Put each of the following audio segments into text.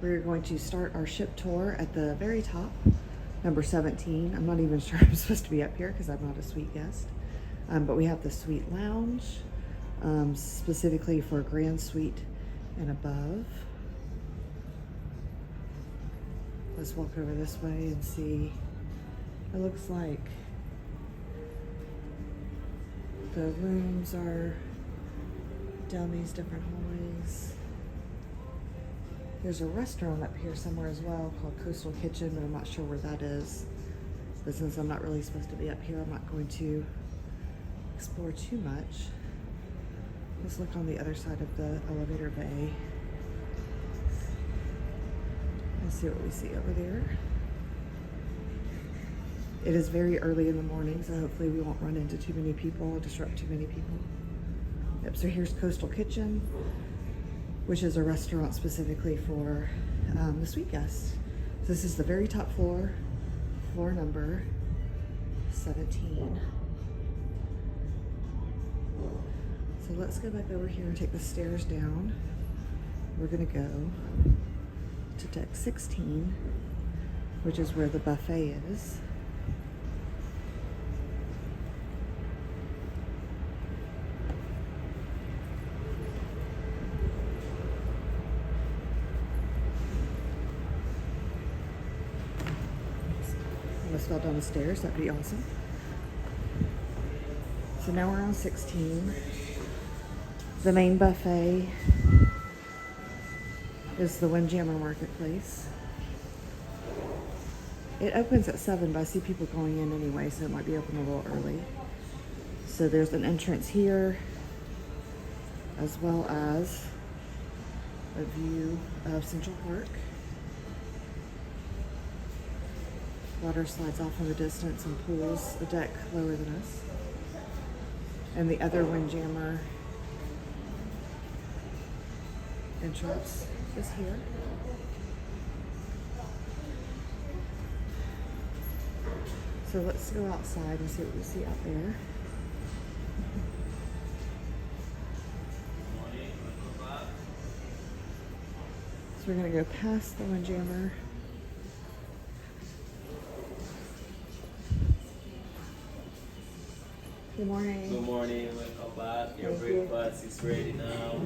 We're going to start our ship tour at the very top, number 17. I'm not even sure I'm supposed to be up here because I'm not a suite guest. But we have the suite lounge, specifically for grand suite and above. Let's walk over this way and see. It looks like the rooms are down these different hallways. There's a restaurant up here somewhere as well called Coastal Kitchen, but I'm not sure where that is. But since I'm not really supposed to be up here, I'm not going to explore too much. Let's look on the other side of the elevator bay and see what we see over there. It is very early in the morning, so hopefully we won't run into too many people or disrupt too many people. Yep, so here's Coastal Kitchen, which is a restaurant specifically for the suite guests. So this is the very top floor, floor number 17. So let's go back over here and take the stairs down. We're gonna go to deck 16, which is where the buffet is. Almost fell down the stairs, that'd be awesome. So now we're on 16. The main buffet is the Windjammer Marketplace. It opens at 7, but I see people going in anyway, so it might be open a little early. So there's an entrance here, as well as a view of Central Park. Water slides off in the distance and pools a deck lower than us. And the other Windjammer entrance is here. So let's go outside and see what we see out there. So we're gonna go past the Windjammer. Good morning. Good morning, welcome back. Your breakfast is ready now.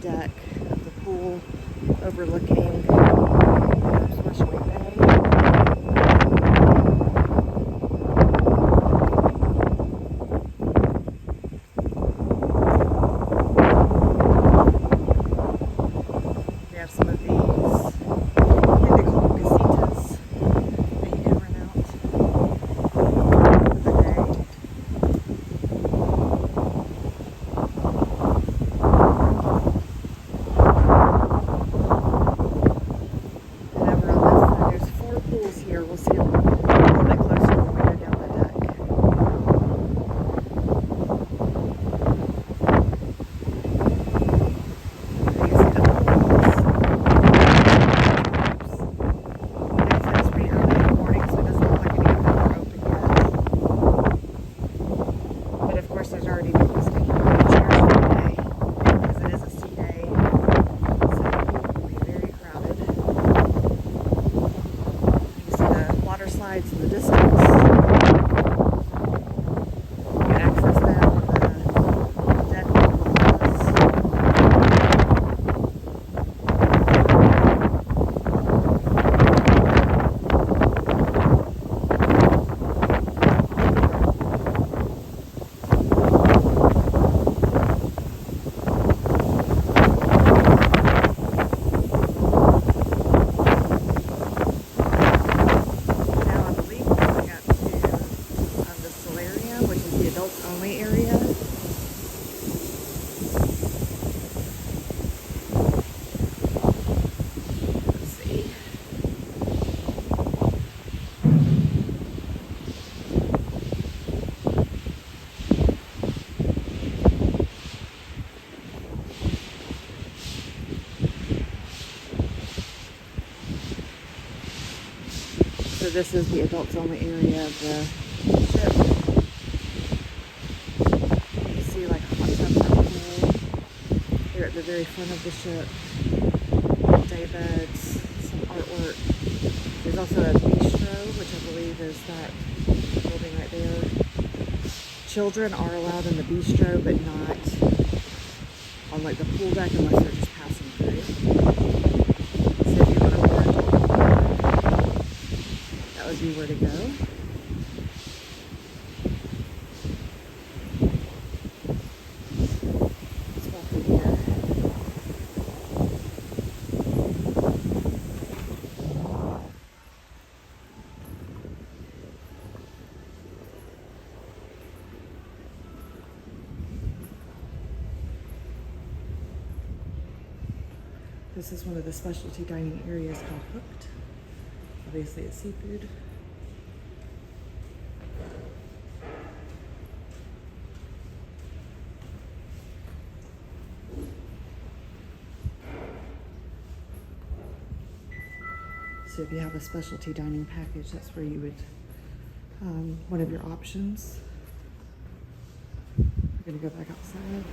Deck of the pool overlooking Splashaway Bay. We have some of these, I think they call them casitas, that you can rent out for the day. We'll see it a little bit closer when we go down the deck. You can see the pools. Like I said, it's pretty early in the morning, so it doesn't look like any of them are open yet. But of course, there's already people staying on the chairs for the day, because it is a sea day, so the pool will be very crowded. Water slides in the distance. You can access that on the deck below us. Only area. Let's see. this is the adults only area of the ship. You can see like a hot tub and a pool here at the very front of the ship. Day beds, some artwork. There's also a bistro, which I believe is that building right there. Children are allowed in the bistro, but not on like the pool deck unless they're just passing through. So if you want a more adult pool, that would be where to go. Let's walk in here. This is one of the specialty dining areas called Hooked. Obviously it's seafood. So if you have a specialty dining package, that's where you would, one of your options. We're gonna go back outside.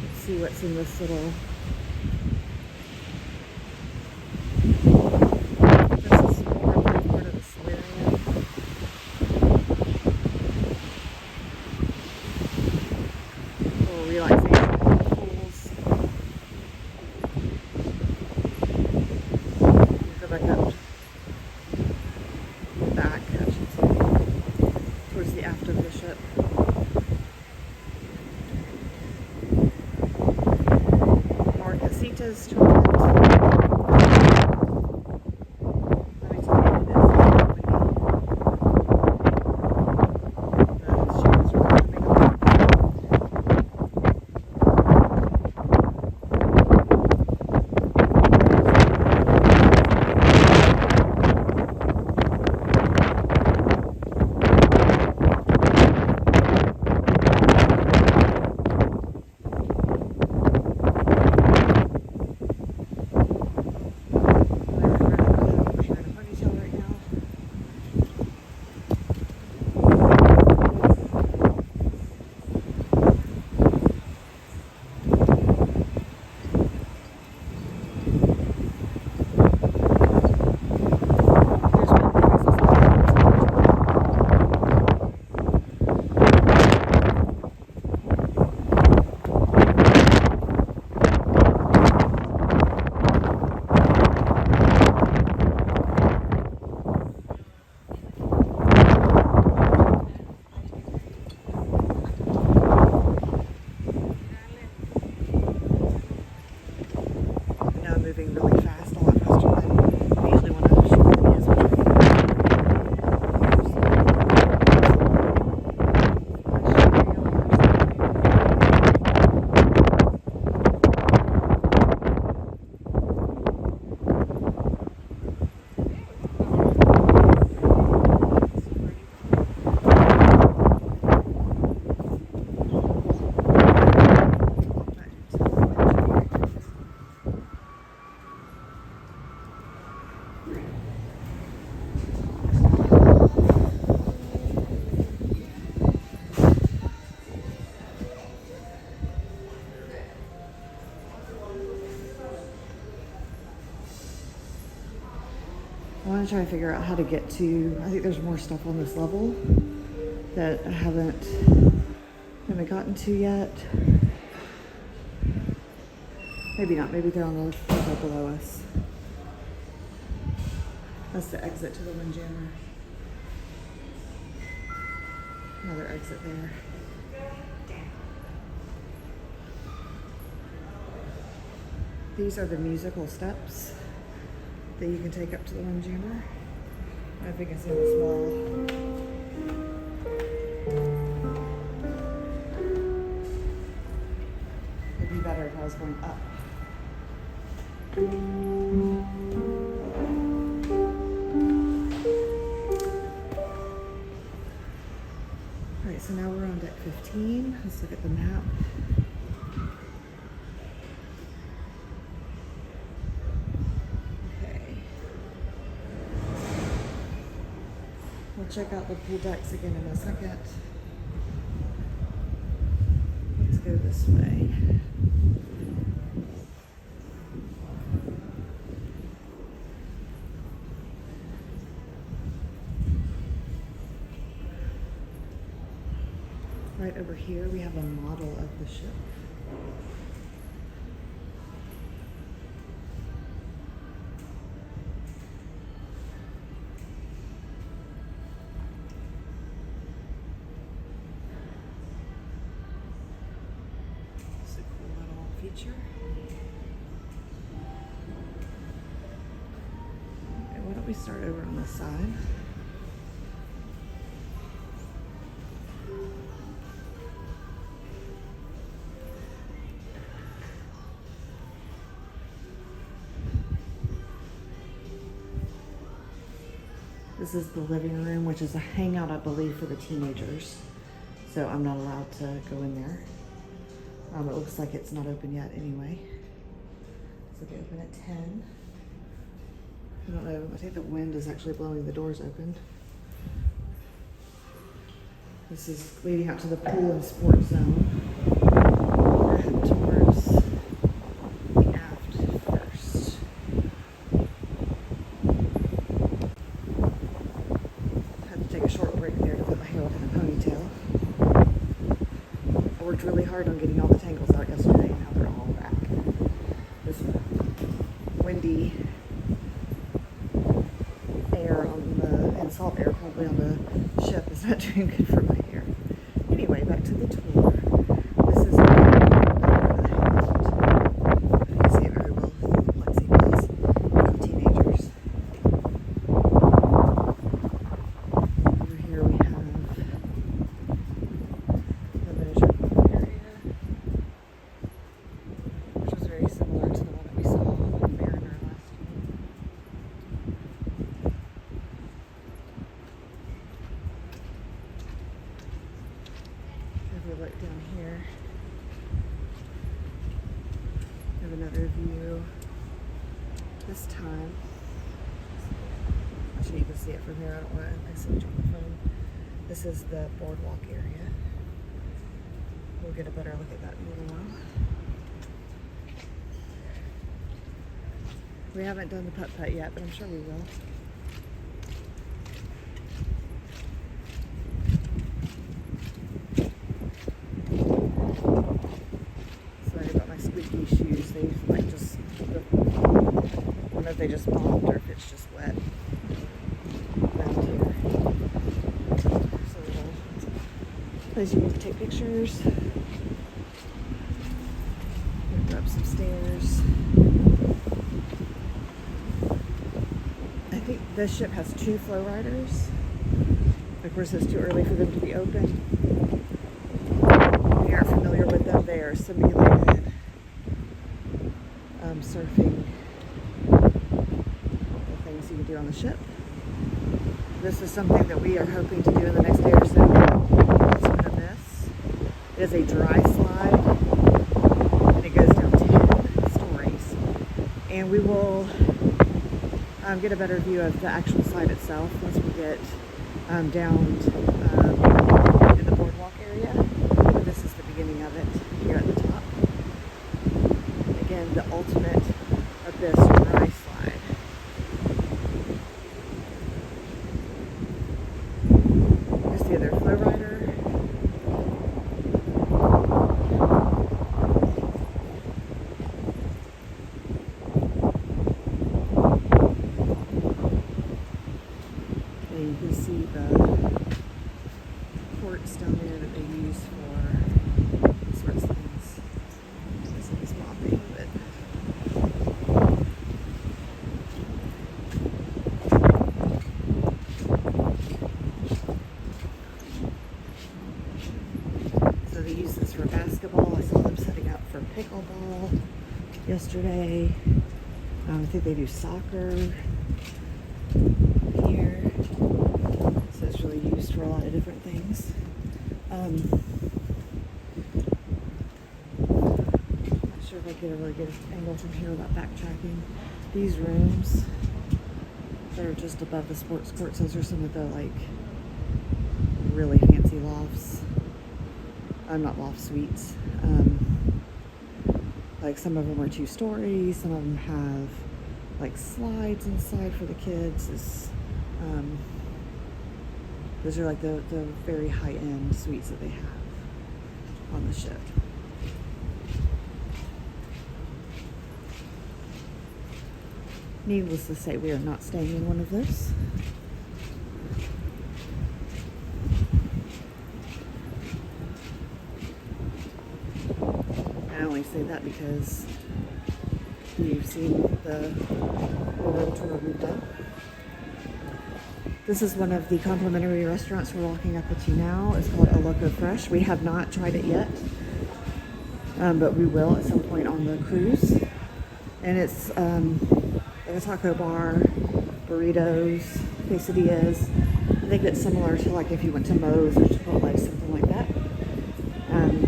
Let's see what's in this little. This is more of part of the solarium. Little relaxation pools. Go back up back, I should say, towards the aft of the ship. Casitas tournament. Let me tell you what it is. The ship is really coming up. Moving really fast, a lot faster than we usually want to shoot videos, which I want to try to figure out how to get to, I think there's more stuff on this level that I haven't gotten to yet. Maybe not, maybe they're on the level below us. That's the exit to the Windjammer. Another exit there. These are the musical steps that you can take up to the Windjammer. I think it's in this wall. It'd be better if I was going up. Alright, so now we're on deck 15. Let's look at the map. We'll check out the pool decks again in a second. Let's go this way. Right over here, we have a model of the ship. It's a cool little feature. Okay, why don't we start over on this side? This is the living room, which is a hangout, I believe, for the teenagers. So I'm not allowed to go in there. It looks like it's not open yet anyway. So they open at 10. I don't know, I think the wind is actually blowing the doors open. This is leading out to the pool and sports zone. We're heading towards the aft first. Had to take a short break there to put my hair up in a ponytail. I worked really hard on getting all the tangles out yesterday, and now they're all back. This windy air on the, and salt air probably on the ship is not doing good for my hair. Anyway, back to the tour. This is the you can see it very well through the plexiglass for the teenagers. Over here we have the miniature pool area, which was very similar to the one that we saw on Mariner last year. If we look down here, we have another view. This time, actually you can see it from here. I don't want to message on the phone. This is the boardwalk area. We'll get a better look at that in a little while. We haven't done the putt-putt yet, but I'm sure we will. Sorry about my squeaky shoes. They like just, I don't know if they just popped or if it's just wet around here. There's a little place you can take pictures. Go up some stairs. I think this ship has 2 FlowRiders. Of course, it's too early for them to be open. If you aren't familiar with them, they are simulated surfing, the things you can do on the ship. This is something that we are hoping to do in the next day or so. It's an abyss. It is a dry slide, and it goes down 10 stories. And we will get a better view of the actual slide itself once we get down to the boardwalk area. But this is the beginning of it here at the top. Again, the ultimate abyss dry slide. Here's the other FlowRider. And you can see the ports down there that they use for all sorts of things. This is mopping, but so they use this for basketball. I saw them setting up for pickleball yesterday. I think they do soccer here. So it's really used for a lot of different things. Not sure if I get a really good angle from here without backtracking. These rooms that are just above the sports courts, those are some of the like really fancy lofts. Not loft suites. Like some of them are 2 stories, some of them have like slides inside for the kids. Those are like the very high-end suites that they have on the ship. Needless to say, we are not staying in one of those. I only say that because you've seen the room tour we've done. This is one of the complimentary restaurants we're walking up to now. It's called A Loco Fresh. We have not tried it yet, but we will at some point on the cruise. And it's like a taco bar, burritos, quesadillas. I think it's similar to like if you went to Moe's or Chipotle, something like that. And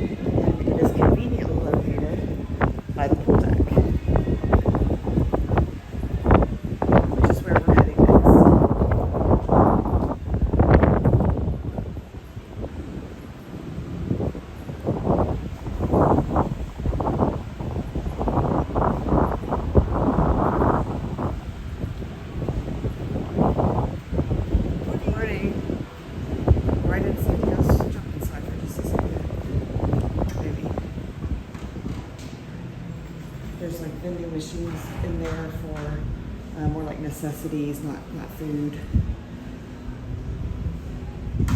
it is conveniently located by the pool deck, which is where we're heading next. There's like vending machines in there for more like necessities, not food.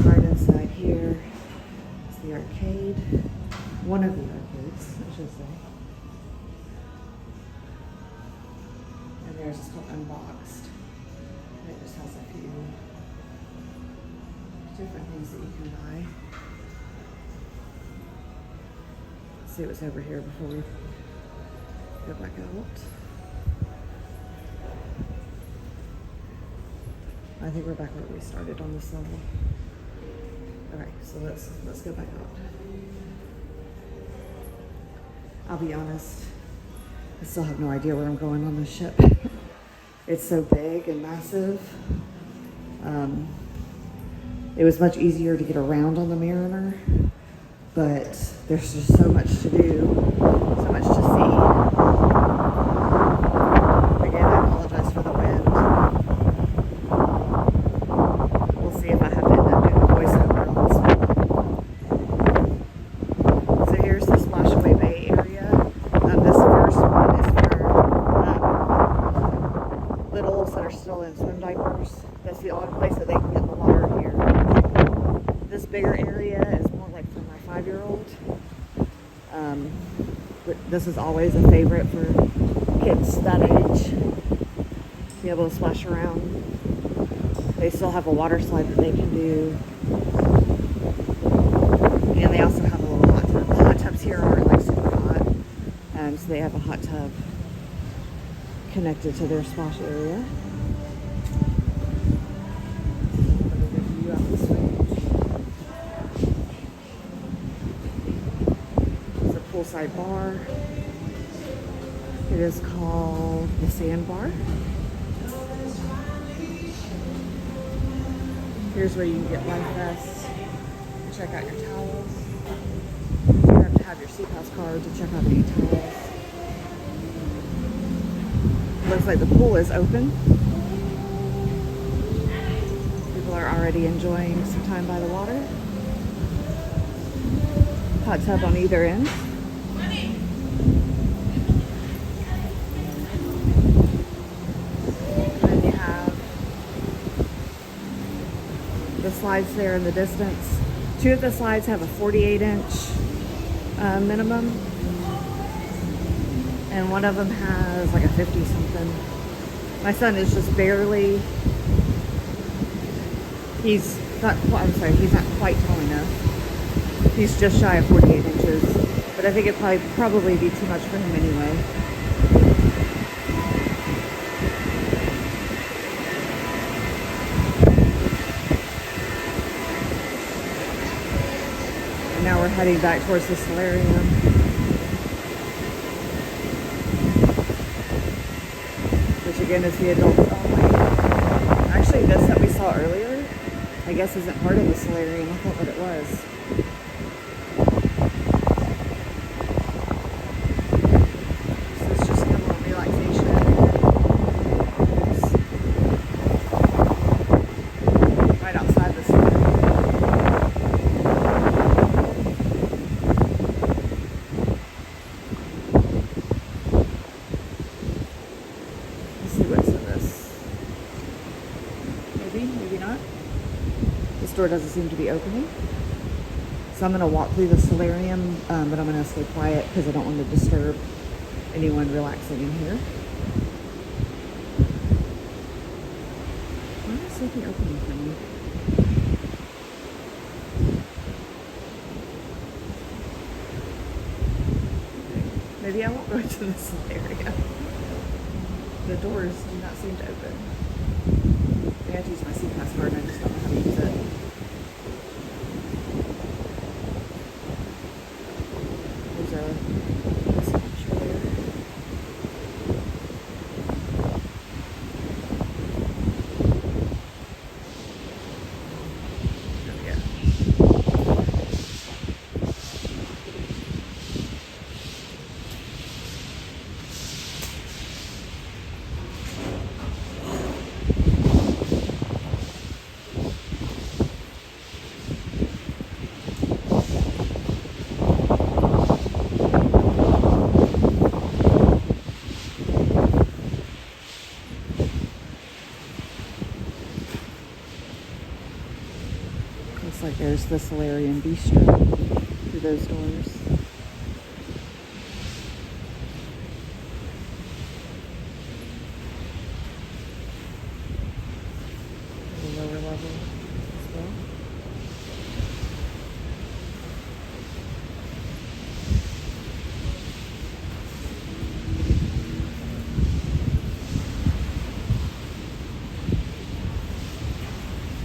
Right inside here is the arcade. One of the arcades, I should say. And there's it's called Unboxed. And it just has a few different things that you can buy. Let's see what's over here before we go back out. I think we're back where we started on this level. Okay, so let's go back out. I'll be honest, I still have no idea where I'm going on this ship. It's so big and massive. It was much easier to get around on the Mariner, but there's just so much to do, so much to see. Again, I apologize for the wind. We'll see if I have to end up doing a voiceover on this one. So here's the Splashaway Bay area. This first one is for littles that are still in swim diapers. That's the only place that they can get in the water here. This bigger area is more like for my 5-year-old. But this is always a favorite for kids that age to be able to splash around. They still have a water slide that they can do. And they also have a little hot tub. The hot tubs here aren't like super hot. So they have a hot tub connected to their splash area. Poolside bar. It is called the Sandbar. Here's where you can get life vests, check out your towels. You have to have your Sea Pass card to check out any towels. Looks like the pool is open. People are already enjoying some time by the water. Hot tub on either end. The slides there in the distance. 2 of the slides have a 48-inch minimum, and one of them has like a 50 something. My son is just barely, he's not quite tall enough. He's just shy of 48 inches, but I think it'd probably be too much for him anyway. Now we're heading back towards the solarium. Which again is the adult only. Actually, this that we saw earlier, I guess isn't part of the solarium. I thought that it was. So it's just a little relaxation area. It's right outside the solarium. Let's see what's in this. Maybe not. This door doesn't seem to be opening. So I'm going to walk through the solarium, but I'm going to stay quiet because I don't want to disturb anyone relaxing in here. Why is something opening for me? Maybe I won't go into the solarium. The doors do not seem to open. I have to use my CPAS card and I just don't know how to use it. There's a picture there. There we go. Looks like there's the Solarium Bistro through those doors. The lower level as well.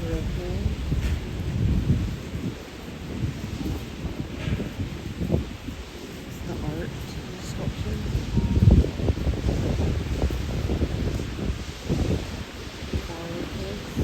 Real cool. The art sculpture. Fireplace.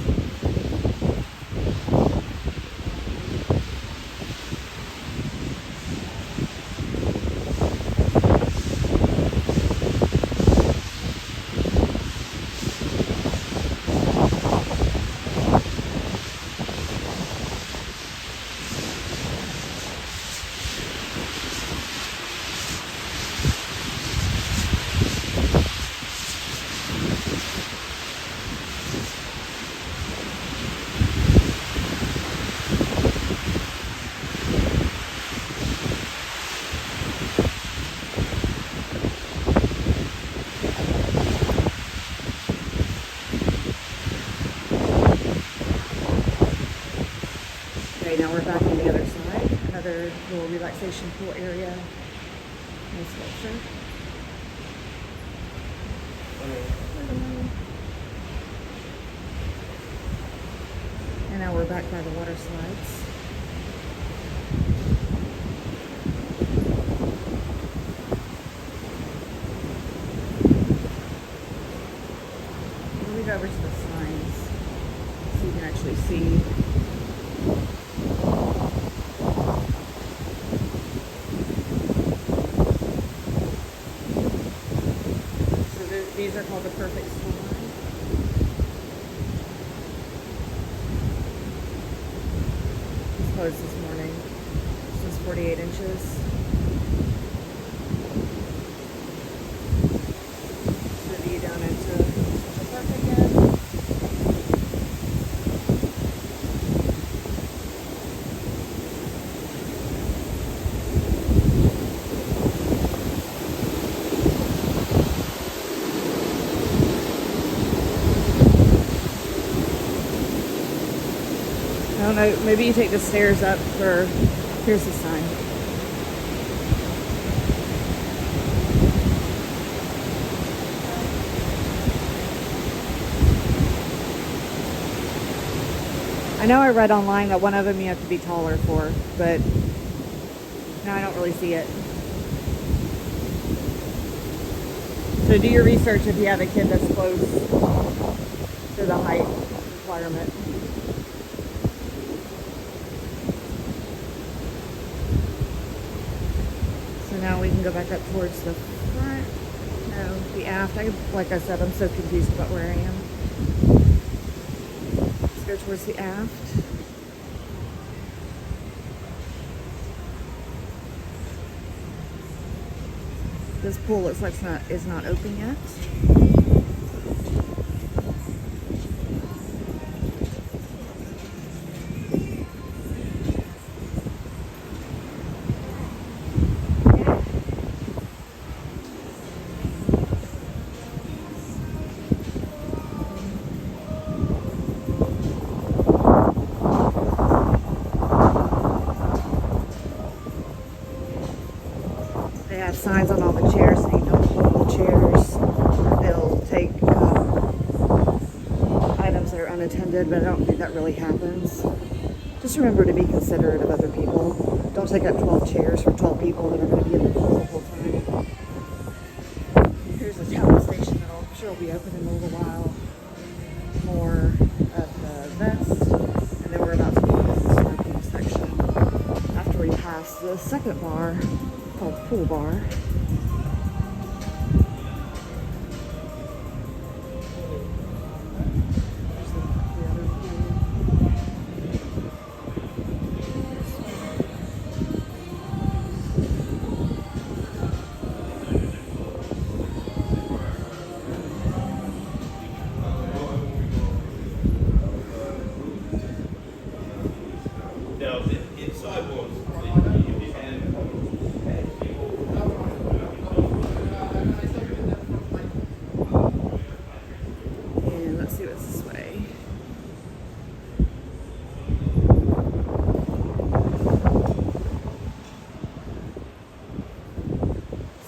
Okay, now we're back on the other side. Another little relaxation pool area. Nice sculpture. And now we're back by the water slides. We'll go over to the signs so you can actually see. These are called the perfect storm. It's closed this morning. This is 48 inches. The view down into the park again. I don't know, maybe you take the stairs up for, here's the sign. I know I read online that one of them you have to be taller for, but no, I don't really see it. So do your research if you have a kid that's close to the height requirement. go back up towards the front. No, the aft. Like I said, I'm so confused about where I am. Let's go towards the aft. This pool looks like it's not open yet. They have signs on all the chairs saying don't hold the chairs. They'll take items that are unattended, but I don't think that really happens. Just remember to be considerate of other people. Don't take up 12 chairs for 12 people that are going to be in the pool the whole time. Here's a towel station that I'm sure will be open in a little while. More of the vest. And then we're about to go into the smoking section after we pass the second bar called Pool Bar. And let's see what's this way.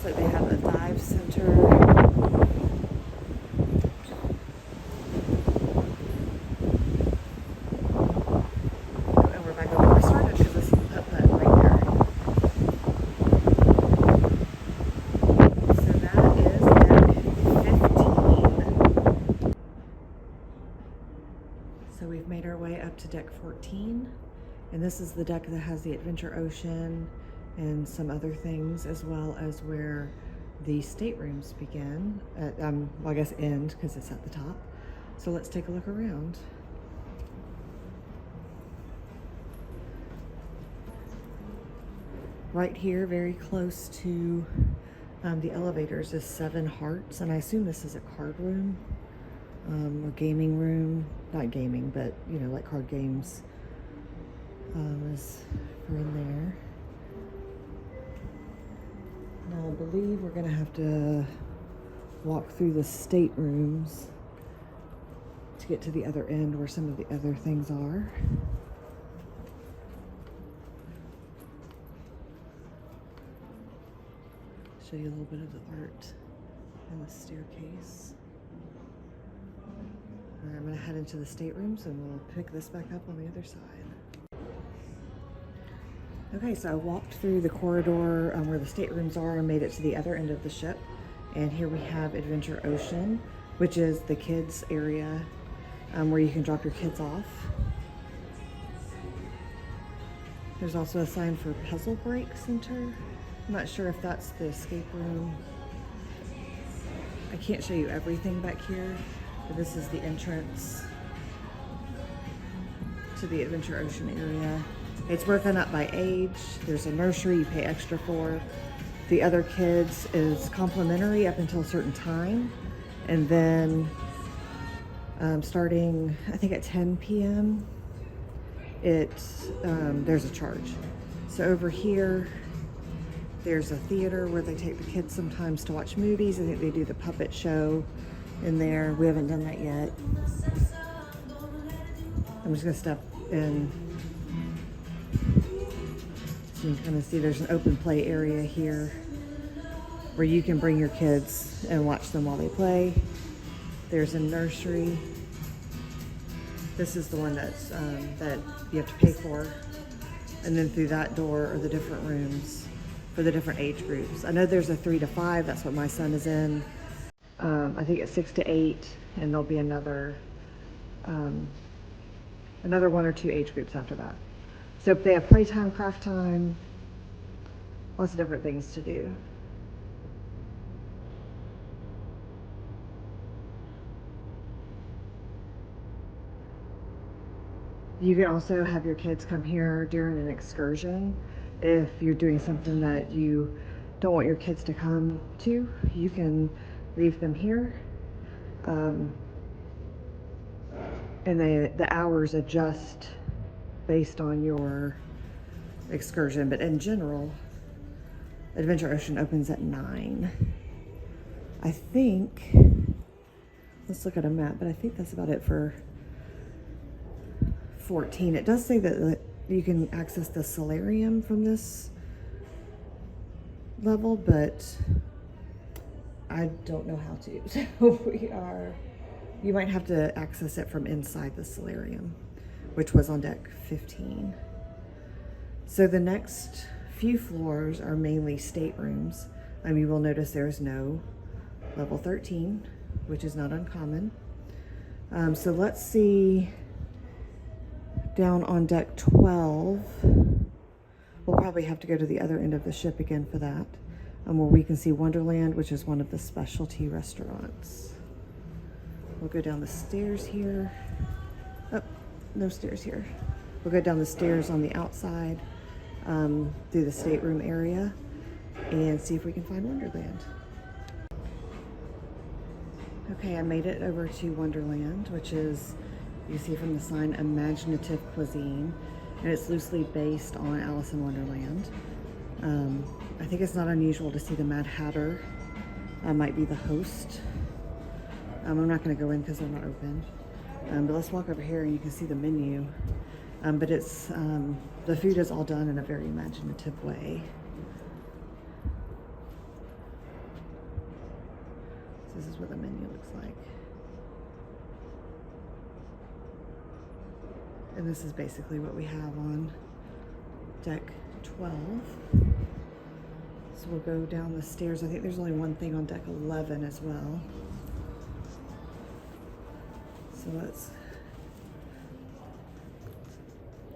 So they have a dive center. And we're back over where we started because I see the putt-putt right there. So that is deck 15. So we've made our way up to deck 14. And this is the deck that has the Adventure Ocean and some other things, as well as where the staterooms begin. Well, I guess end because it's at the top. So let's take a look around. Right here, very close to the elevators, is 7 Hearts, and I assume this is a card room, or gaming room. Not gaming, but you know, like card games is for in there. Now I believe we're gonna have to walk through the staterooms to get to the other end where some of the other things are. Show you a little bit of the art and the staircase. All right, I'm gonna head into the staterooms and we'll pick this back up on the other side. Okay, so I walked through the corridor where the staterooms are and made it to the other end of the ship. And here we have Adventure Ocean, which is the kids area where you can drop your kids off. There's also a sign for Puzzle Break Center. I'm not sure if that's the escape room. I can't show you everything back here, but this is the entrance to the Adventure Ocean area. It's broken up by age. There's a nursery you pay extra for. The other kids is complimentary up until a certain time. And then starting, I think at 10 p.m., there's a charge. So over here, there's a theater where they take the kids sometimes to watch movies. I think they do the puppet show in there. We haven't done that yet. I'm just gonna step in. So you can kind of see there's an open play area here where you can bring your kids and watch them while they play. There's a nursery. This is the one that's that you have to pay for. And then through that door are the different rooms for the different age groups. I know there's a 3 to 5, that's what my son is in. I think it's 6 to 8, and there'll be another 1 or 2 age groups after that. So if they have playtime, craft time, lots of different things to do. You can also have your kids come here during an excursion. If you're doing something that you don't want your kids to come to, you can leave them here. And the hours adjust based on your excursion. But in general, Adventure Ocean opens at 9. I think, let's look at a map, but I think that's about it for 14. It does say that you can access the solarium from this level, but I don't know how to. So you might have to access it from inside the solarium, which was on deck 15. So the next few floors are mainly staterooms. You will notice there's no level 13, which is not uncommon. So let's see. Down on deck 12, we'll probably have to go to the other end of the ship again for that, where we can see Wonderland, which is one of the specialty restaurants. We'll go down the stairs here. Oh, no stairs here. We'll go down the stairs on the outside, through the stateroom area, and see if we can find Wonderland. Okay, I made it over to Wonderland, which is, you see from the sign, imaginative cuisine, and it's loosely based on Alice in Wonderland. I think it's not unusual to see the Mad Hatter might be the host. I'm not going to go in because they're not open, but let's walk over here and you can see the menu. But it's the food is all done in a very imaginative way. So this is what the menu looks like. And this is basically what we have on deck 12. So we'll go down the stairs. I think there's only one thing on deck 11 as well. So let's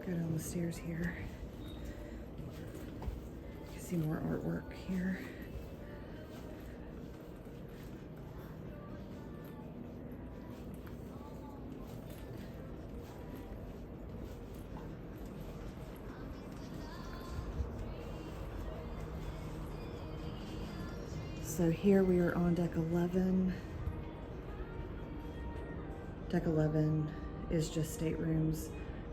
go down the stairs here. You can see more artwork here. So here we are on deck 11. Deck 11 is just staterooms.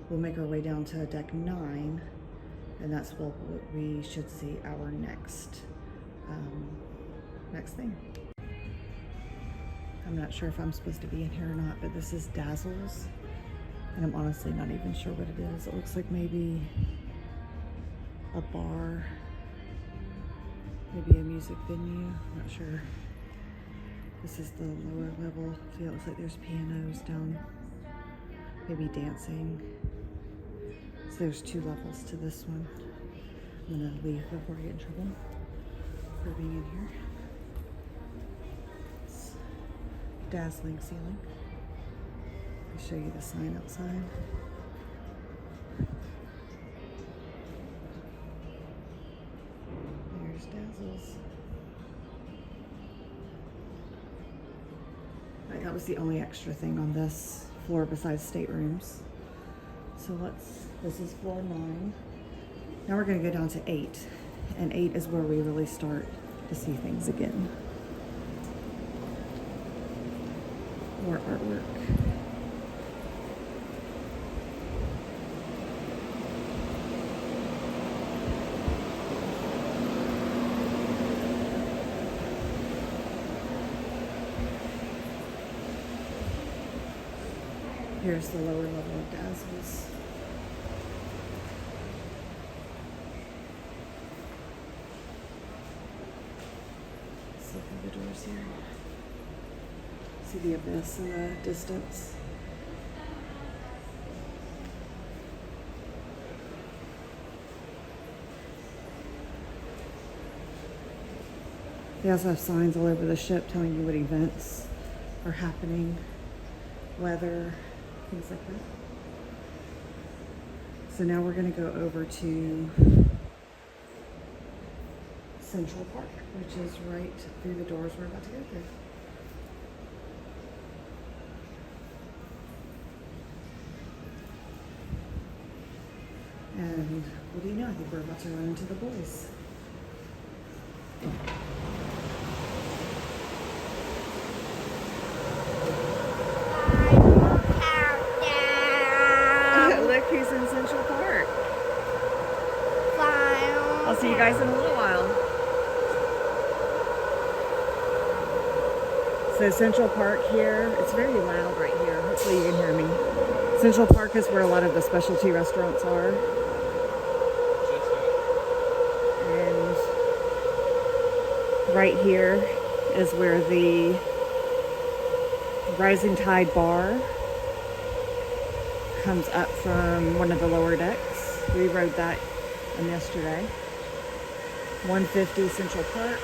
We'll make our way down to deck 9, and that's what we should see our next thing. I'm not sure if I'm supposed to be in here or not, but this is Dazzles, and I'm honestly not even sure what it is. It looks like maybe a bar. Maybe a music venue, not sure. This is the lower level. See, it looks like there's pianos down, maybe dancing. So there's 2 levels to this one. I'm gonna leave before I get in trouble for being in here. It's dazzling ceiling. I'll show you the sign outside. Dazzles. Right, that was the only extra thing on this floor besides staterooms. So this is floor 9. Now we're going to go down to 8. And 8 is where we really start to see things again. More artwork. Here's the lower level of Dazzles. Let's look at the doors here. See the abyss in the distance. They also have signs all over the ship telling you what events are happening, weather, things like that. So now we're going to go over to Central Park, which is right through the doors we're about to go through. And what do you know? I think we're about to run into the boys. Look who's in Central Park. I'll see you guys in a little while. So Central Park here, it's very loud right here. Hopefully you can hear me. Central Park is where a lot of the specialty restaurants are. And right here is where the Rising Tide Bar comes up from one of the lower decks. We rode that yesterday. 150 Central Park.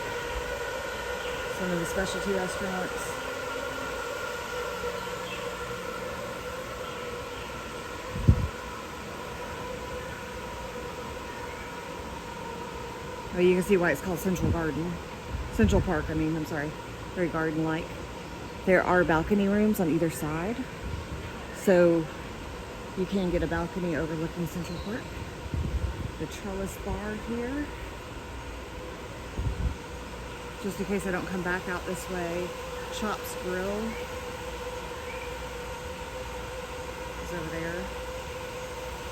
Some of the specialty restaurants. Oh, you can see why it's called Central Park, I mean, I'm sorry. Very garden-like. There are balcony rooms on either side. So you can get a balcony overlooking Central Park. The trellis bar here. Just in case I don't come back out this way. Chops Grill is over there.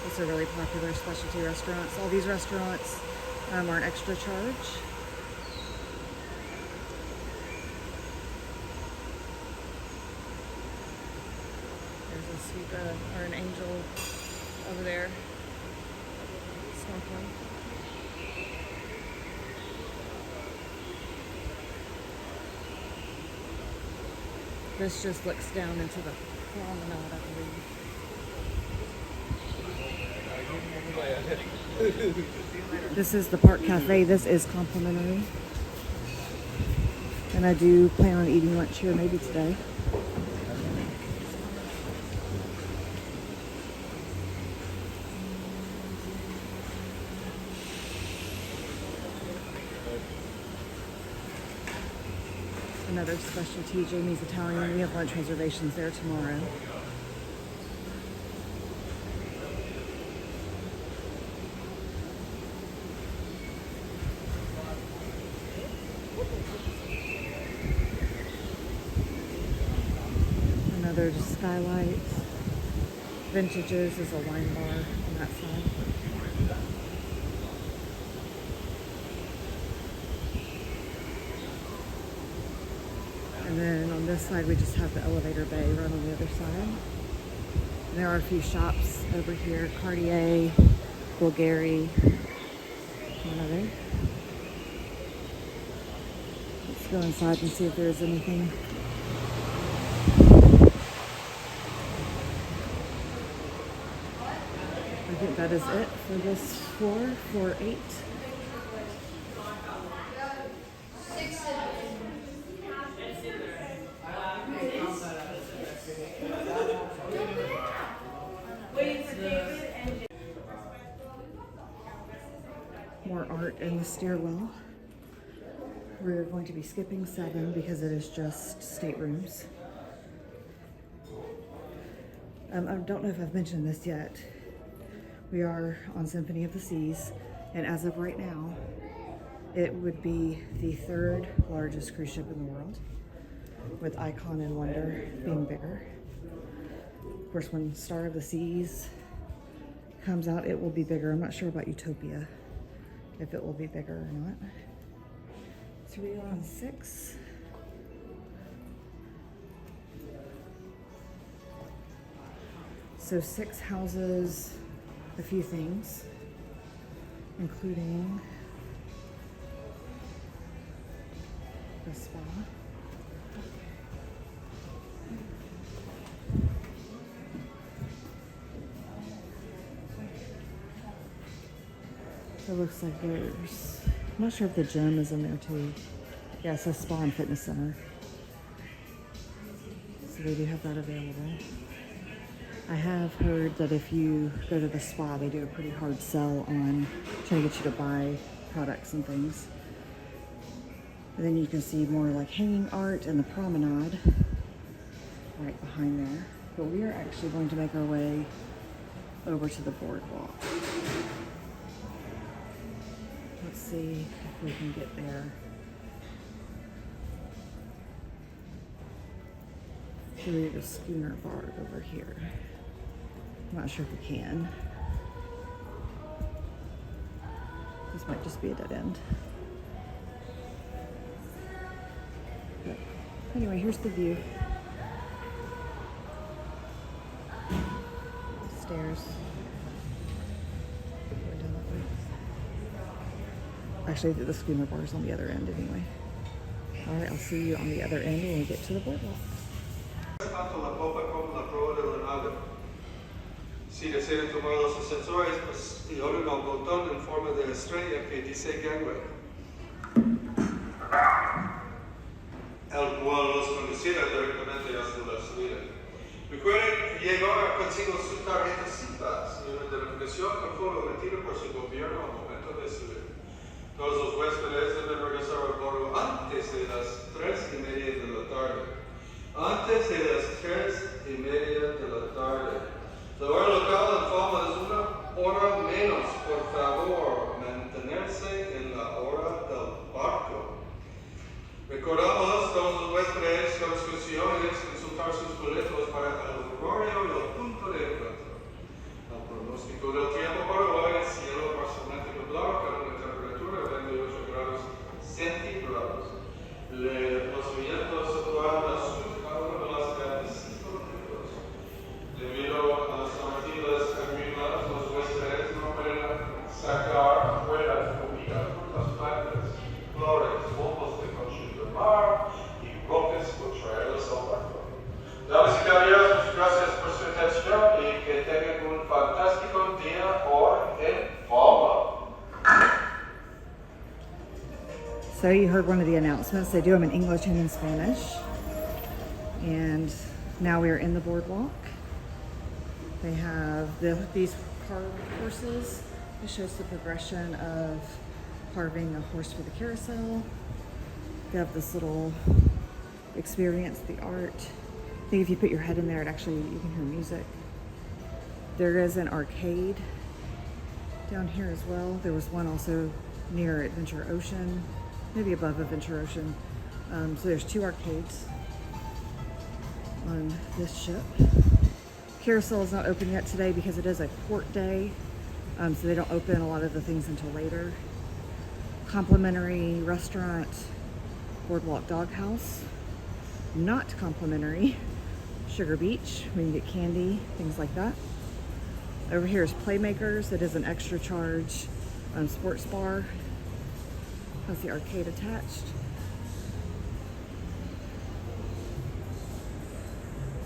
These are really popular specialty restaurants. All these restaurants are an extra charge. There's a sweet, or an angel over there. Snorkeling. This just looks down into the promenade, I believe. This is the Park Cafe. This is complimentary. And I do plan on eating lunch here maybe today. Another specialty, Jamie's Italian. We have lunch reservations there tomorrow. Another skylight. Vintages is a wine bar on that side. And then on this side, we just have the elevator bay right on the other side. And there are a few shops over here. Cartier, Bulgari, another. Let's go inside and see if there's anything. I think that is it for this floor, floor 8. More art in the stairwell. We're going to be skipping 7 because it is just staterooms. I don't know if I've mentioned this yet. We are on Symphony of the Seas, and as of right now, it would be the 3rd largest cruise ship in the world, with Icon and Wonder being bigger. Of course, when Star of the Seas comes out, it will be bigger. I'm not sure about Utopia, if it will be bigger or not. So we're on 6. So 6 houses a few things, including the spa. It looks like there's, I'm not sure if the gym is in there too. Yeah, it says Spa and Fitness Center. So they do have that available. I have heard that if you go to the spa, they do a pretty hard sell on trying to get you to buy products and things. And then you can see more like hanging art and the promenade right behind there. But we are actually going to make our way over to the boardwalk. Let's see if we can get there. So we have a schooner bar over here. I'm not sure if we can. This might just be a dead end. But anyway, here's the view. Stairs. Going down that way. Actually, the schooner bar is on the other end anyway. All right, I'll see you on the other end when we get to the boardwalk. Tanto la popa como la proa de la nave. Si desean tomar los ascensores, presionen el botón en forma de estrella que dice gangway, el cual los conducirá directamente hasta la salida. Recuerden llevar consigo su tarjeta SIPAS y una identificación con fondo emitida por su gobierno al momento de subir. Todos los huéspedes deben regresar al bordo antes de las 3:30 de la tarde. Antes de las 3:30 de la tarde. La hora local en Fama es una hora menos. Por favor, mantenerse en la hora del barco. Recordamos todos los huéspedes con excursiones consultar sus boletos para el horario y el punto de encuentro. El pronóstico del tiempo para hoy es cielo parcialmente nublado con una temperatura de 28 grados centígrados. Los vientos soplan al sur a una velocidad de 5 kilómetros. Debido a las normativas agrícolas, los huéspedes no pueden sacar afuera comida, frutas, plantas, flores, bombos de coche de mar y rocas por traerlos al barco. Damas y caballeros, muchas gracias por su atención y que tengan un fantástico día hoy en Boardwalk. So you heard one of the announcements. They do them in English and in Spanish. And now we are in the boardwalk. They have these carved horses. It shows the progression of carving a horse for the carousel. They have this little experience, the art. I think if you put your head in there, you can hear music. There is an arcade down here as well. There was one also near Adventure Ocean, maybe above Adventure Ocean. So there's 2 arcades on this ship. Carousel is not open yet today because it is a port day, so they don't open a lot of the things until later. Complimentary restaurant, Boardwalk Doghouse. Not complimentary, Sugar Beach, where you get candy, things like that. Over here is Playmakers. It is an extra charge sports bar. Has the arcade attached.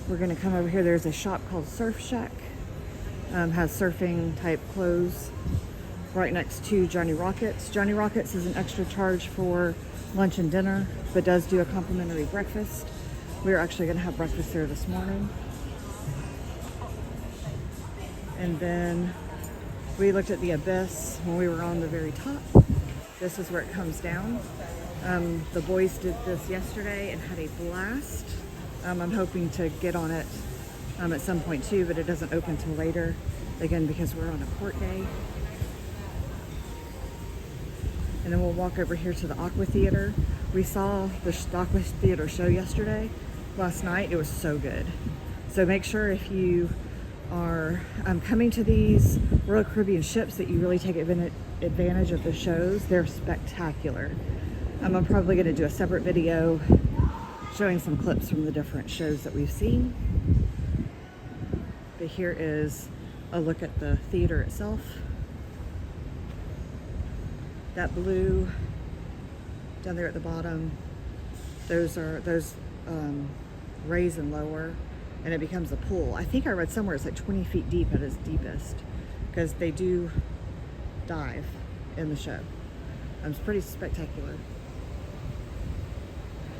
We're gonna come over here. There's a shop called Surf Shack. Has surfing type clothes right next to Johnny Rockets. Johnny Rockets is an extra charge for lunch and dinner, but does do a complimentary breakfast. We're actually gonna have breakfast there this morning. And then we looked at the Abyss when we were on the very top. This is where it comes down. The boys did this yesterday and had a blast. I'm hoping to get on it at some point too, but it doesn't open till later, again because we're on a port day. And then we'll walk over here to the Aqua Theater. We saw the Aqua Theater show last night. It was so good. So make sure if you are coming to these Royal Caribbean ships that you really take advantage of the shows. They're spectacular. I'm probably going to do a separate video showing some clips from the different shows that we've seen. But here is a look at the theater itself. That blue down there at the bottom, those raise and lower, and it becomes a pool. I think I read somewhere it's like 20 feet deep at its deepest, because they do dive in the show. It's pretty spectacular.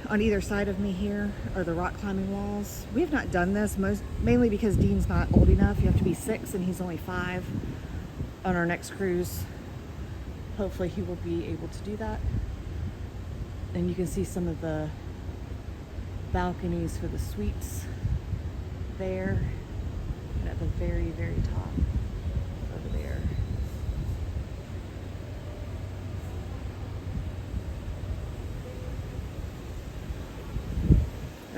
On either side of me here are the rock climbing walls. We have not done this, mainly because Dean's not old enough. You have to be 6 and he's only 5 on our next cruise. Hopefully he will be able to do that. And you can see some of the balconies for the suites there, and at the very, very top over there.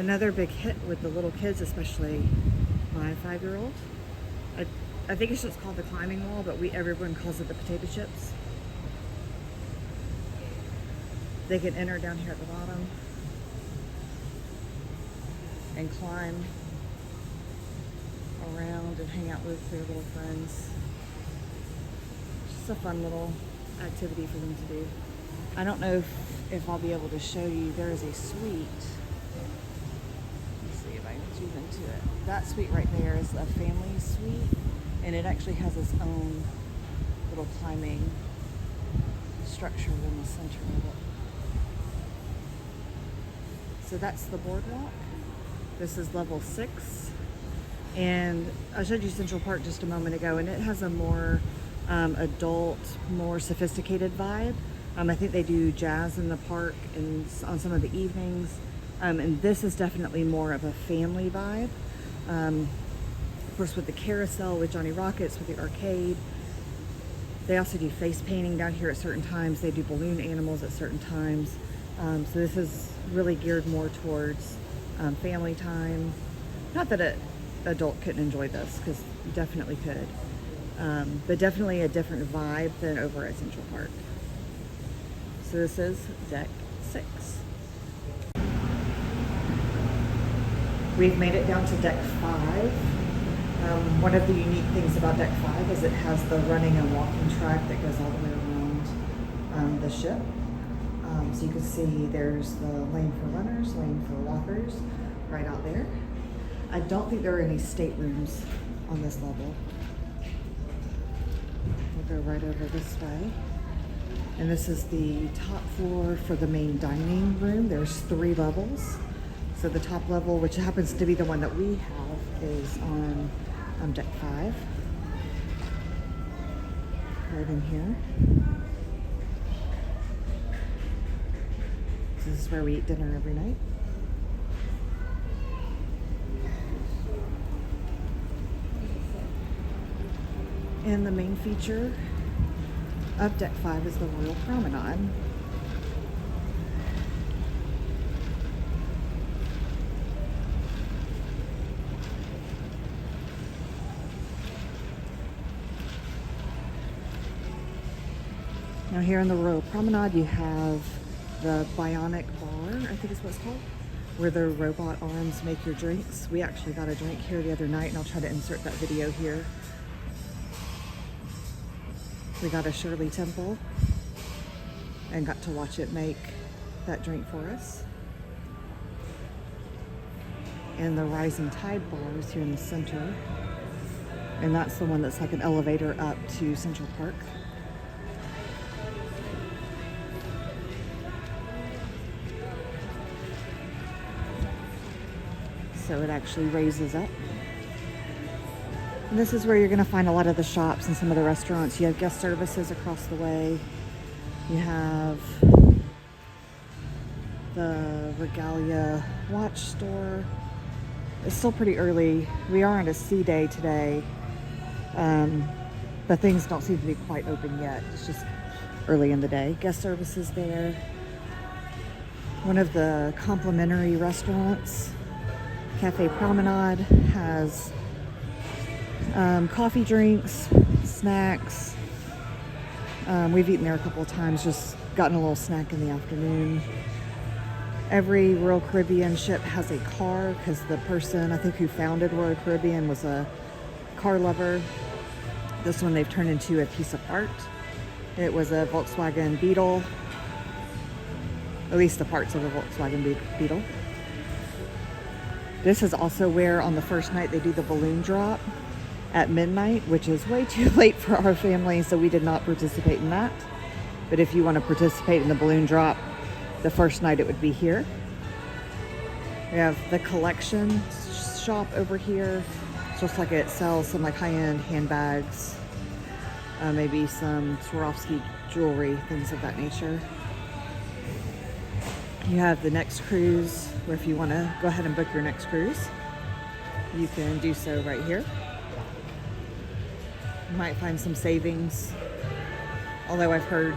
Another big hit with the little kids, especially my 5-year-old. I think it's just called the climbing wall, but everyone calls it the potato chips. They can enter down here at the bottom and climb around and hang out with their little friends. Just a fun little activity for them to do. I don't know if I'll be able to show you. There is a suite. Let's see if I can zoom into it. That suite right there is a family suite, and it actually has its own little climbing structure in the center of it. So that's the boardwalk. This is level 6. And I showed you Central Park just a moment ago, and it has a more adult, more sophisticated vibe. I think they do jazz in the park and on some of the evenings. And this is definitely more of a family vibe. Of course, with the carousel, with Johnny Rockets, with the arcade. They also do face painting down here at certain times. They do balloon animals at certain times. So this is really geared more towards family time. Not that an adult couldn't enjoy this, because you definitely could. But definitely a different vibe than over at Central Park. So this is deck 6. We've made it down to deck 5. One of the unique things about deck 5 is it has the running and walking track that goes all the way around the ship. So you can see there's the lane for runners, lane for walkers, right out there. I don't think there are any staterooms on this level. We'll go right over this way. And this is the top floor for the main dining room. There's 3 levels. So the top level, which happens to be the one that we have, is on deck 5. Right in here. This is where we eat dinner every night. And the main feature of deck 5 is the Royal Promenade. Now here in the Royal Promenade you have the Bionic Bar, I think is what it's called, where the robot arms make your drinks. We actually got a drink here the other night, and I'll try to insert that video here. We got a Shirley Temple and got to watch it make that drink for us. And the Rising Tide Bar is here in the center. And that's the one that's like an elevator up to Central Park. So it actually raises up. And this is where you're going to find a lot of the shops and some of the restaurants. You have guest services across the way. You have the Regalia watch store. It's still pretty early. We are on a sea day today, but things don't seem to be quite open yet. It's just early in the day. Guest services there. One of the complimentary restaurants, Cafe Promenade, has coffee, drinks, snacks. We've eaten there a couple of times, just gotten a little snack in the afternoon. Every Royal Caribbean ship has a car, because the person, I think, who founded Royal Caribbean was a car lover. This one they've turned into a piece of art. It was a Volkswagen Beetle, at least the parts of a Volkswagen Beetle. This is also where on the first night they do the balloon drop at midnight, which is way too late for our family, so we did not participate in that. But if you want to participate in the balloon drop, the first night it would be here. We have the collection shop over here. It's just like it sells some like high-end handbags, maybe some Swarovski jewelry, things of that nature. You have the next cruise, where if you want to go ahead and book your next cruise, you can do so right here. You might find some savings, although I've heard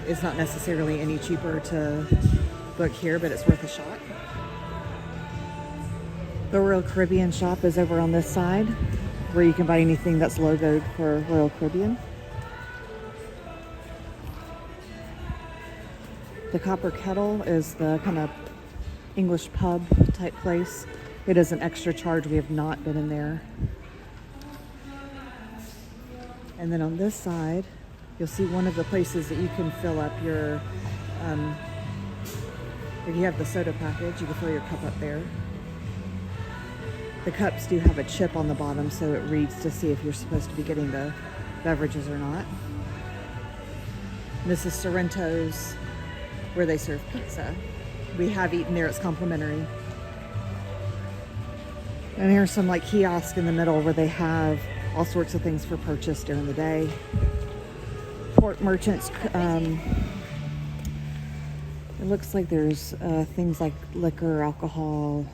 it's not necessarily any cheaper to book here, but it's worth a shot. The Royal Caribbean shop is over on this side, where you can buy anything that's logoed for Royal Caribbean. The Copper Kettle is the kind of English pub type place. It is an extra charge. We have not been in there. And then on this side, you'll see one of the places that you can fill up your, if you have the soda package, you can fill your cup up there. The cups do have a chip on the bottom, so it reads to see if you're supposed to be getting the beverages or not. This is Sorrento's, where they serve pizza. We have eaten there, it's complimentary. And here's some like kiosk in the middle where they have all sorts of things for purchase during the day. Port merchants, it looks like there's things like liquor, alcohol,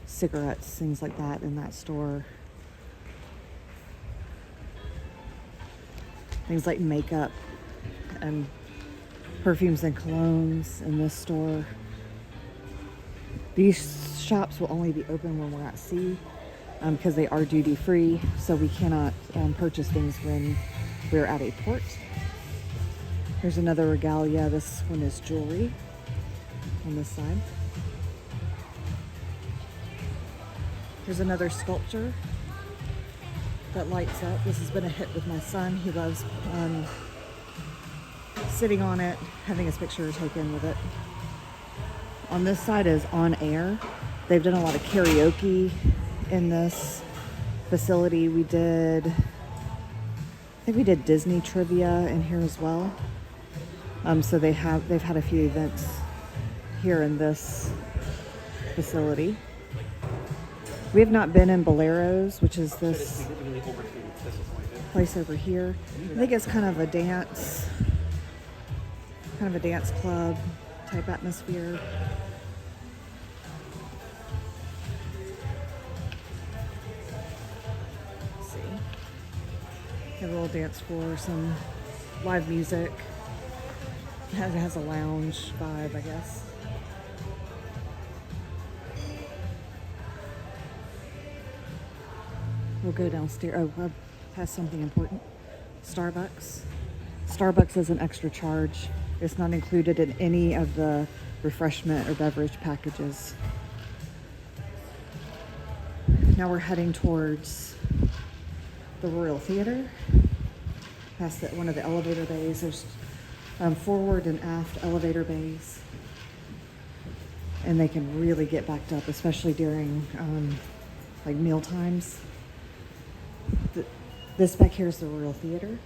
cigarettes, things like that in that store. Things like makeup and perfumes and colognes in this store. These shops will only be open when we're at sea because they are duty free, so we cannot purchase things when we're at a port. Here's another regalia. This one is jewelry on this side. Here's another sculpture that lights up. This has been a hit with my son. He loves sitting on it, having his picture taken with it. On this side is On Air. They've done a lot of karaoke in this facility. I think we did Disney trivia in here as well. So they've had a few events here in this facility. We have not been in Bolero's, which is this place over here. I think it's kind of a dance club type atmosphere. Let's see. Have a little dance floor, some live music. It has a lounge vibe, I guess. We'll go downstairs. Oh, I passed something important. Starbucks. Starbucks is an extra charge. It's not included in any of the refreshment or beverage packages. Now we're heading towards the Royal Theater. Past one of the elevator bays. There's forward and aft elevator bays. And they can really get backed up, especially during like meal times. This back here is the Royal Theater.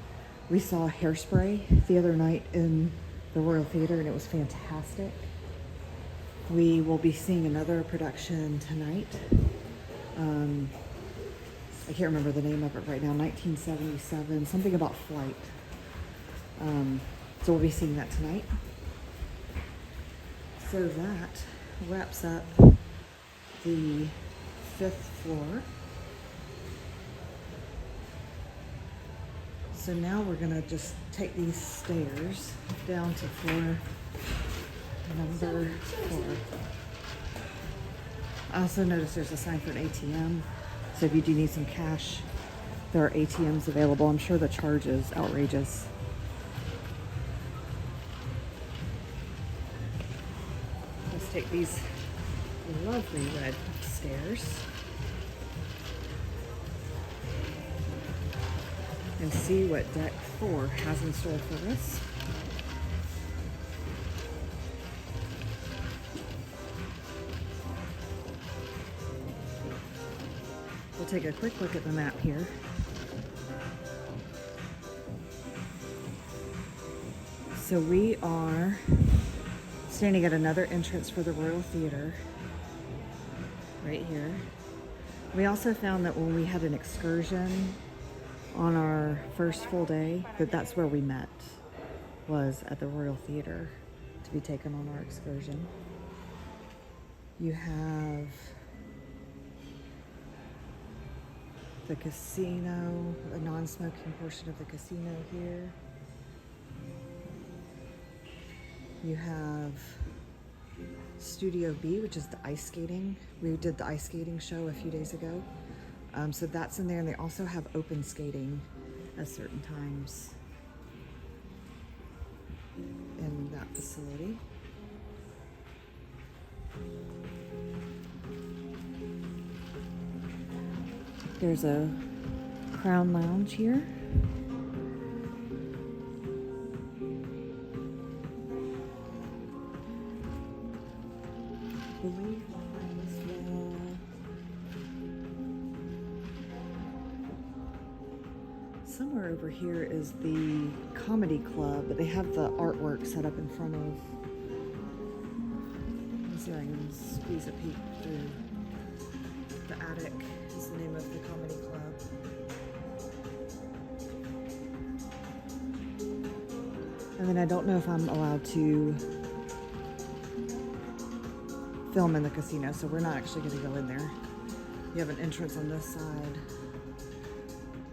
We saw Hairspray the other night in the Royal Theater and it was fantastic. We will be seeing another production tonight. I can't remember the name of it right now, 1977, something about flight. So we'll be seeing that tonight. So that wraps up the 5th floor. So now we're gonna just take these stairs down to floor number 4. I also noticed there's a sign for an ATM. So if you do need some cash, there are ATMs available. I'm sure the charge is outrageous. Let's take these lovely red stairs and see what deck 4 has in store for us. We'll take a quick look at the map here. So we are standing at another entrance for the Royal Theater, right here. We also found that when we had an excursion on our first full day, that's where we met, was at the Royal Theater to be taken on our excursion. You have the casino, a non-smoking portion of the casino here. You have Studio B, which is the ice skating. We did the ice skating show a few days ago. So that's in there, and they also have open skating at certain times in that facility. There's a Crown Lounge here. Somewhere over here is the comedy club, but they have the artwork set up in front of. Let me see if I can squeeze a peek through. The Attic is the name of the comedy club. And then I don't know if I'm allowed to film in the casino, so we're not actually going to go in there. You have an entrance on this side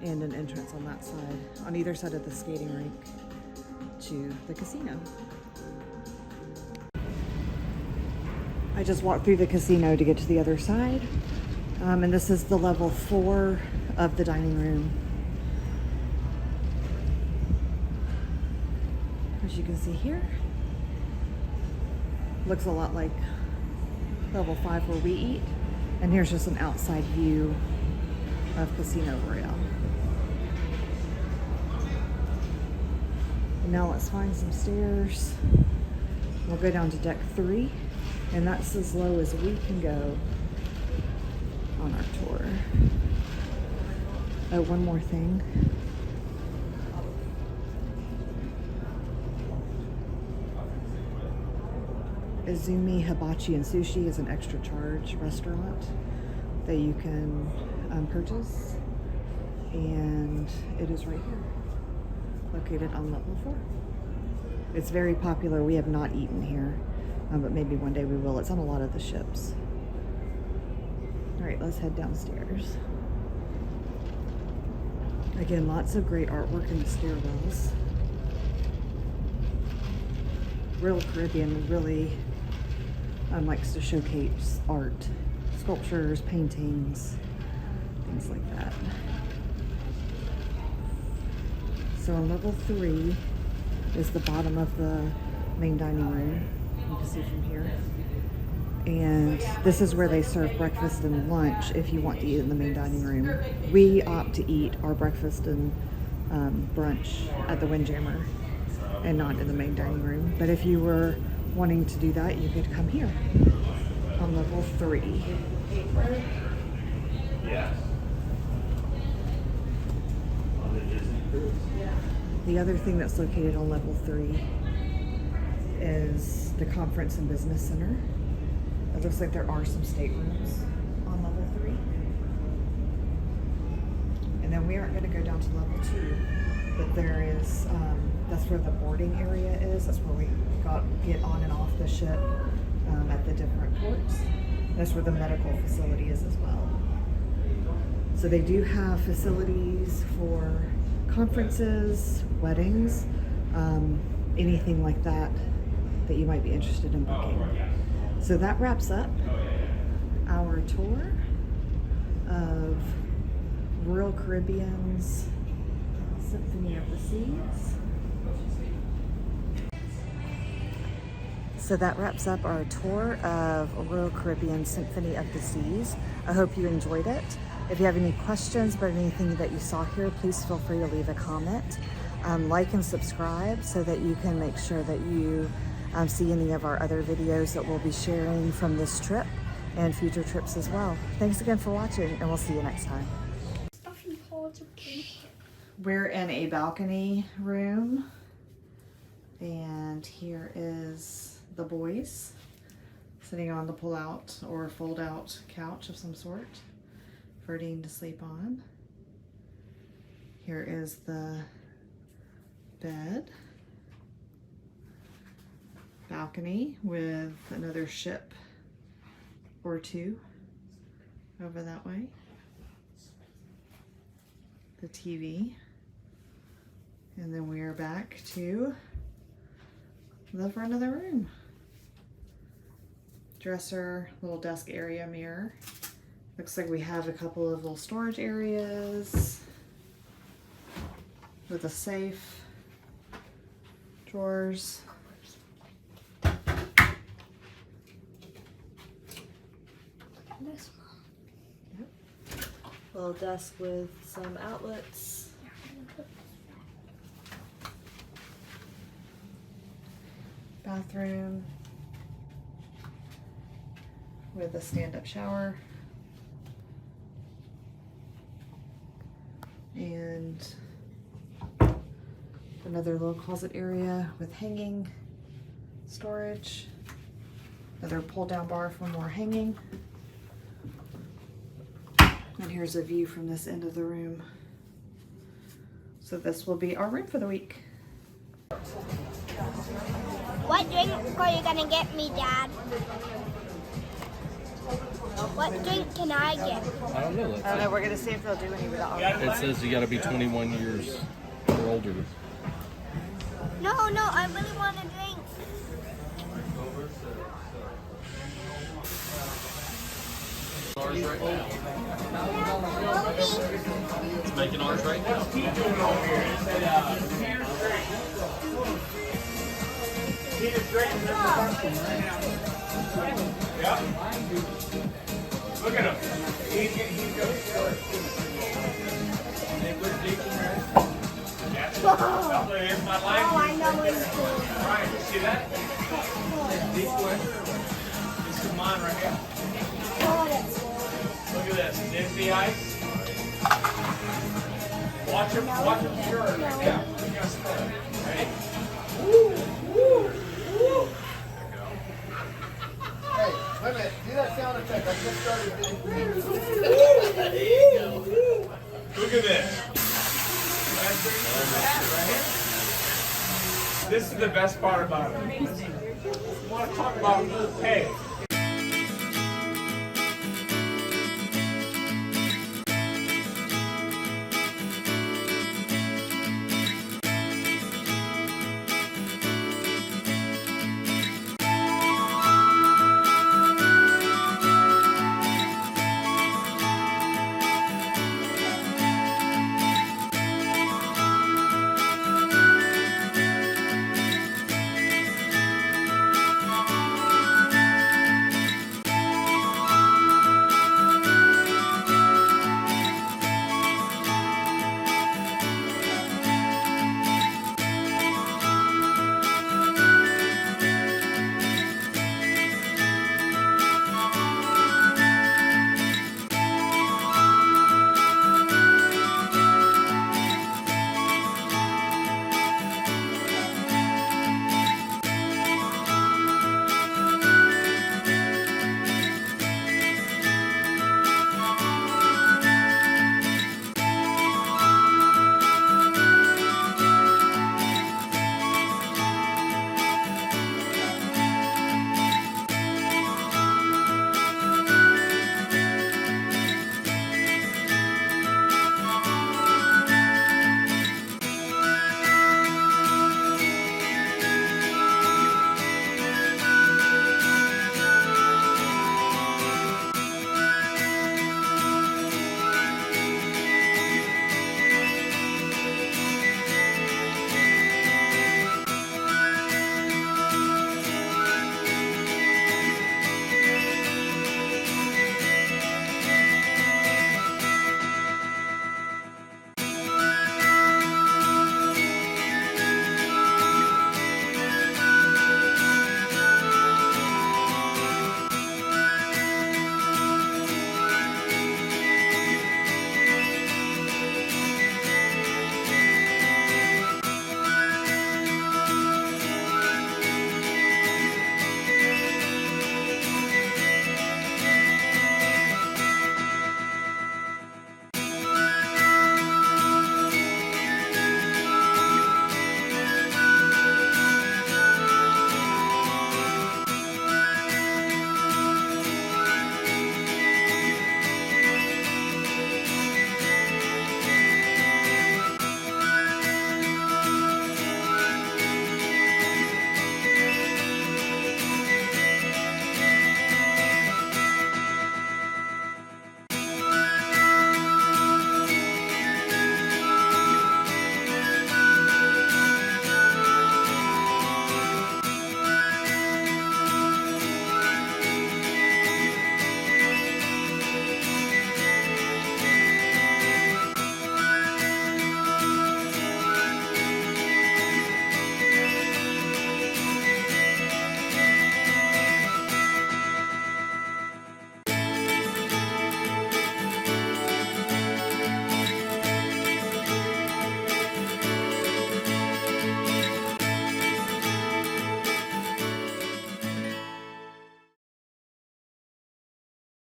and an entrance on that side, on either side of the skating rink to the casino. I just walked through the casino to get to the other side, and this is the level 4 of the dining room. As you can see here, looks a lot like level 5 where we eat, and here's just an outside view of Casino Royale. And now let's find some stairs. We'll go down to deck 3, and that's as low as we can go on our tour. Oh, one more thing. Izumi Hibachi and Sushi is an extra charge restaurant that you can purchase, and it is right here, located on level 4. It's very popular. We have not eaten here, but maybe one day we will. It's on a lot of the ships. All right, let's head downstairs. Again, lots of great artwork in the stairwells. Royal Caribbean really likes to showcase art, sculptures, paintings, things like that. So on level 3 is the bottom of the main dining room. You can see from here. And this is where they serve breakfast and lunch if you want to eat in the main dining room. We opt to eat our breakfast and brunch at the Windjammer and not in the main dining room. But if you were wanting to do that, you could come here on level 3. Yeah. The other thing that's located on level 3 is the Conference and Business Center. It looks like there are some staterooms on level 3. And then we aren't going to go down to level 2, but there is, that's where the boarding area is. That's where we get on and off the ship at the different ports. That's where the medical facility is as well. So they do have facilities for conferences, weddings, anything like that that you might be interested in booking. So that wraps up our tour of Royal Caribbean's Symphony of the Seas. So that wraps up our tour of Royal Caribbean Symphony of the Seas. I hope you enjoyed it. If you have any questions about anything that you saw here, please feel free to leave a comment. Like and subscribe so that you can make sure that you see any of our other videos that we'll be sharing from this trip and future trips as well. Thanks again for watching, and we'll see you next time. We're in a balcony room, and here is the boys sitting on the pull-out or fold-out couch of some sort for Dean to sleep on. Here is the bed. Balcony with another ship or two over that way. The TV. And then we are back to the front of the room. dresser, little desk area mirror. Looks like we have a couple of little storage areas with a safe, drawers. This one. Little desk with some outlets. Bathroom with a stand-up shower. And another little closet area with hanging storage. Another pull-down bar for more hanging. And here's a view from this end of the room. So this will be our room for the week. What drink are you gonna get me, Dad? What drink can I get? I don't know. I don't know, we're gonna see if they'll do any without. It says you got to be 21 years or older. No, I really want a drink. Ours right now. Movie. It's making ours right now. Look at him. He's going Here's my line. Oh, I know it's cool. Ryan, you see that? Deep one. This is mine right here. Oh, that's cool. Look at this. Dip the ice. Watch him stir right now. We're gonna stir. Ready? Woo! Woo! Woo! Hey, wait a minute. Do that sound effect. I just started doing. There you go. Look at this. This is the best part about it. I want to talk about, hey,